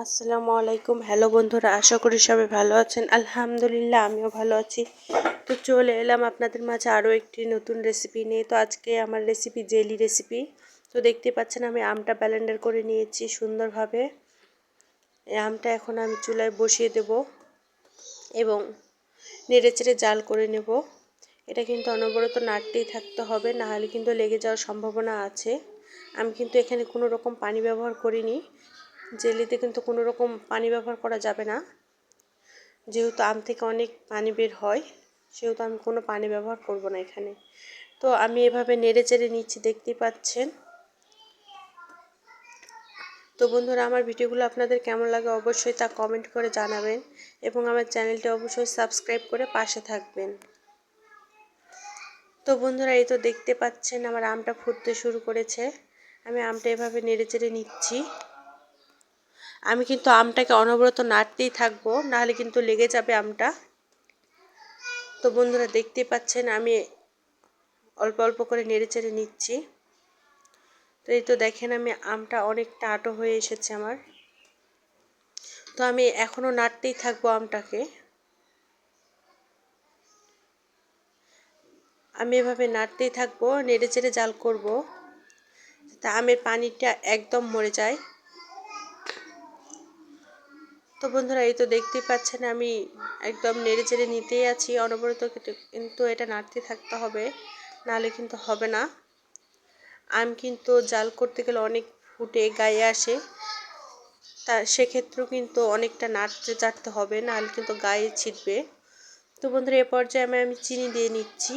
আসসালামু আলাইকুম। হ্যালো বন্ধুরা, আশা করি সবাই ভালো আছেন। আলহামদুলিল্লাহ আমিও ভালো আছি। তো চলে এলাম আপনাদের মাঝে আরও একটি নতুন রেসিপি নিয়ে। তো আজকে আমার রেসিপি জেলি রেসিপি। তো দেখতে পাচ্ছেন আমি আমটা ব্লেন্ডার করে নিয়েছি সুন্দরভাবে। এই আমটা এখন আমি চুলায় বসিয়ে দেব এবং নেড়েচেড়ে জাল করে নেব। এটা কিন্তু অনবরত নাড়তেই থাকতে হবে, না হলে কিন্তু লেগে যাওয়ার সম্ভাবনা আছে। আমি কিন্তু এখানে কোনো রকম পানি ব্যবহার করিনি। জেলিতে কিন্তু কোনো রকম পানি ব্যবহার করা যাবে না, যেহেতু আম থেকে অনেক পানি বের হয়, সেহেতু আমি কোনো পানি ব্যবহার করব না এখানে। তো আমি এভাবে নেড়ে চেড়ে নিচ্ছি, দেখতেই পাচ্ছেন। তো বন্ধুরা, আমার ভিডিওগুলো আপনাদের কেমন লাগে অবশ্যই তা কমেন্ট করে জানাবেন এবং আমার চ্যানেলটি অবশ্যই সাবস্ক্রাইব করে পাশে থাকবেন। তো বন্ধুরা, এই তো দেখতে পাচ্ছেন আমার আমটা ফুটতে শুরু করেছে। আমি আমটা এভাবে নেড়ে চেড়ে নিচ্ছি। আমি কিন্তু আমটাকে অনবরত নাড়তেই থাকবো, নাহলে কিন্তু লেগে যাবে আমটা। তো বন্ধুরা, দেখতেই পাচ্ছেন আমি অল্প অল্প করে নেড়ে চেড়ে নিচ্ছি। তো এই তো দেখেন আমি আমটা অনেকটা আটো হয়ে এসেছে আমার। তো আমি এখনও নাড়তেই থাকবো আমটাকে। আমি এভাবে নাড়তেই থাকবো, নেড়ে চেড়ে জাল করব, তা আমের পানিটা একদম মরে যায়। তো বন্ধুরা, এই তো দেখতেই পাচ্ছেন আমি একদম নেড়ে চেড়ে নিতেই আছি অনবরত, কিন্তু এটা নাড়তে থাকতে হবে, নাহলে কিন্তু হবে না। আম কিন্তু জাল করতে গেলে অনেক ফুটে গায়ে আসে, তা সেক্ষেত্রেও কিন্তু অনেকটা নাড়তে চাড়তে হবে, নাহলে কিন্তু গায়ে ছিটবে। তো বন্ধুরা, এ পর্যায়ে আমি চিনি দিয়ে নিচ্ছি।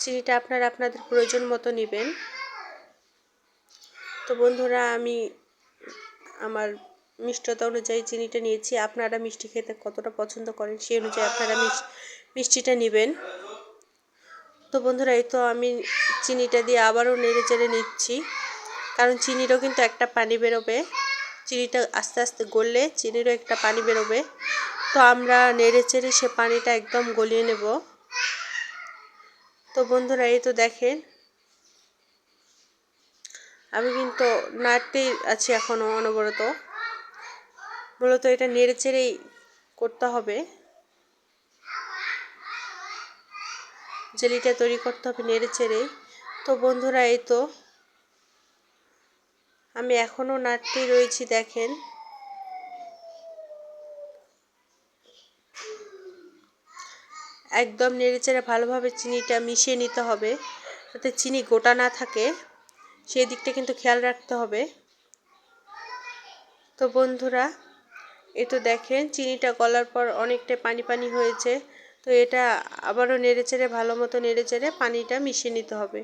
চিনিটা আপনারা আপনাদের প্রয়োজন মতো নেবেন। তো বন্ধুরা, আমি আমার মিষ্টতা অনুযায়ী চিনিটা নিয়েছি। আপনারা মিষ্টি খেতে কতটা পছন্দ করেন সেই অনুযায়ী আপনারা মিষ্টিটা নেবেন। তো বন্ধুরা, এই তো আমি চিনিটা দিয়ে আবারও নেড়ে চেড়ে নিচ্ছি, কারণ চিনিরও কিন্তু একটা পানি বেরোবে। চিনিটা আস্তে আস্তে গললে চিনিরও একটা পানি বেরোবে। তো আমরা নেড়ে চেড়ে সে পানিটা একদম গলিয়ে নেব। তো বন্ধুরা, এই তো দেখেন আমি কিন্তু নাড়তেই আছি এখনও অনবরত। মূলত এটা নেড়ে চেড়েই করতে হবে, জেলিটা তৈরি করতে হবে নেড়ে চেড়েই। তো বন্ধুরা, এই তো আমি এখনও নাড়তেই রয়েছি। দেখেন একদম নেড়েচেড়ে ভালোভাবে চিনিটা মিশিয়ে নিতে হবে, যাতে চিনি গোটা না থাকে, সেই দিকটা কিন্তু খেয়াল রাখতে হবে। তো বন্ধুরা, এই তো দেখেন চিনিটা গলার পর অনেকটা পানি পানি হয়েছে। তো এটা আবারও নেড়েচেড়ে ভালো মতো নেড়েচেড়ে পানিটা মিশিয়ে নিতে হবে,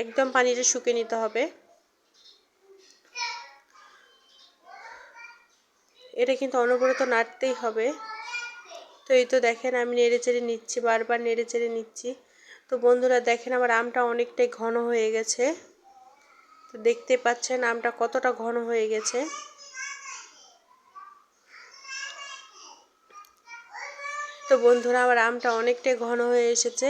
একদম পানিটা শুকিয়ে নিতে হবে। এটা কিন্তু অনবরত নাড়তেই হবে। তো এই তো দেখেন আমি নেড়েচেড়ে নিচ্ছি, বারবার নেড়েচেড়ে নিচ্ছি। তো বন্ধুরা, দেখেন আমার আমটা অনেকটাই ঘন হয়ে গেছে। তো দেখতে পাচ্ছেন আমটা কতটা ঘন হয়ে গেছে। তো বন্ধুরা, আমার আমটা অনেকটাই ঘন হয়ে এসেছে।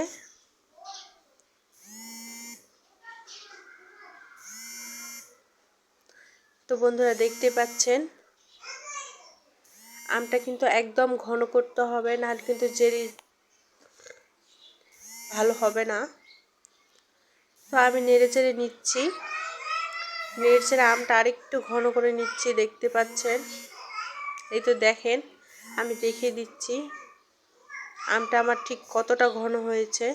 তো বন্ধুরা, দেখতে পাচ্ছেন আমটা কিন্তু একদম ঘন করতে হবে, নাহলে কিন্তু জেলি ভালো হবে না। তো আমি নেড়েচেড়ে নিচ্ছি, নেড়েচেড়ে আমটা আরেকটু ঘন করে নিচ্ছি, দেখতে পাচ্ছেন। এই তো দেখেন আমি দেখিয়ে দিচ্ছি আমটা আমার ঠিক কতটা ঘন হয়েছে।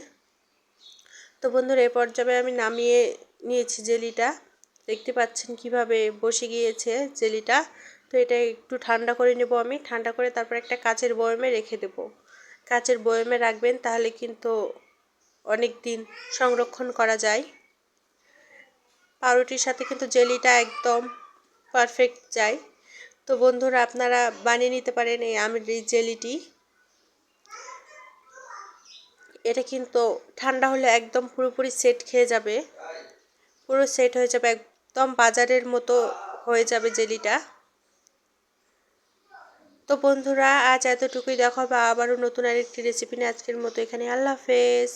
তো বন্ধুরা, এ পর্যায়ে আমি নামিয়ে নিয়েছি জেলিটা। দেখতে পাচ্ছেন কিভাবে বসে গিয়েছে জেলিটা। তো এটা একটু ঠান্ডা করে নেব আমি, ঠান্ডা করে তারপর একটা কাচের বয়ামে রেখে দেব। কাচের বয়ামে রাখবেন, তাহলে কিন্তু অনেক দিন সংরক্ষণ করা যায়। পাউরুটির সাথে কিন্তু জেলিটা একদম পারফেক্ট যায়। তো বন্ধুরা, আপনারা বানিয়ে নিতে পারেন এই আমের এই জেলিটি। এটা কিন্তু ঠান্ডা হলে একদম পুরোপুরি সেট খেয়ে যাবে, পুরো সেট হয়ে যাবে, একদম বাজারের মতো হয়ে যাবে জেলিটা। তো বন্ধুরা, আজ এতটুকুই। দেখা হবে আবারও নতুন আরেকটি রেসিপি নিয়ে। আজকের মতো এখানে, আল্লাহ হাফেজ।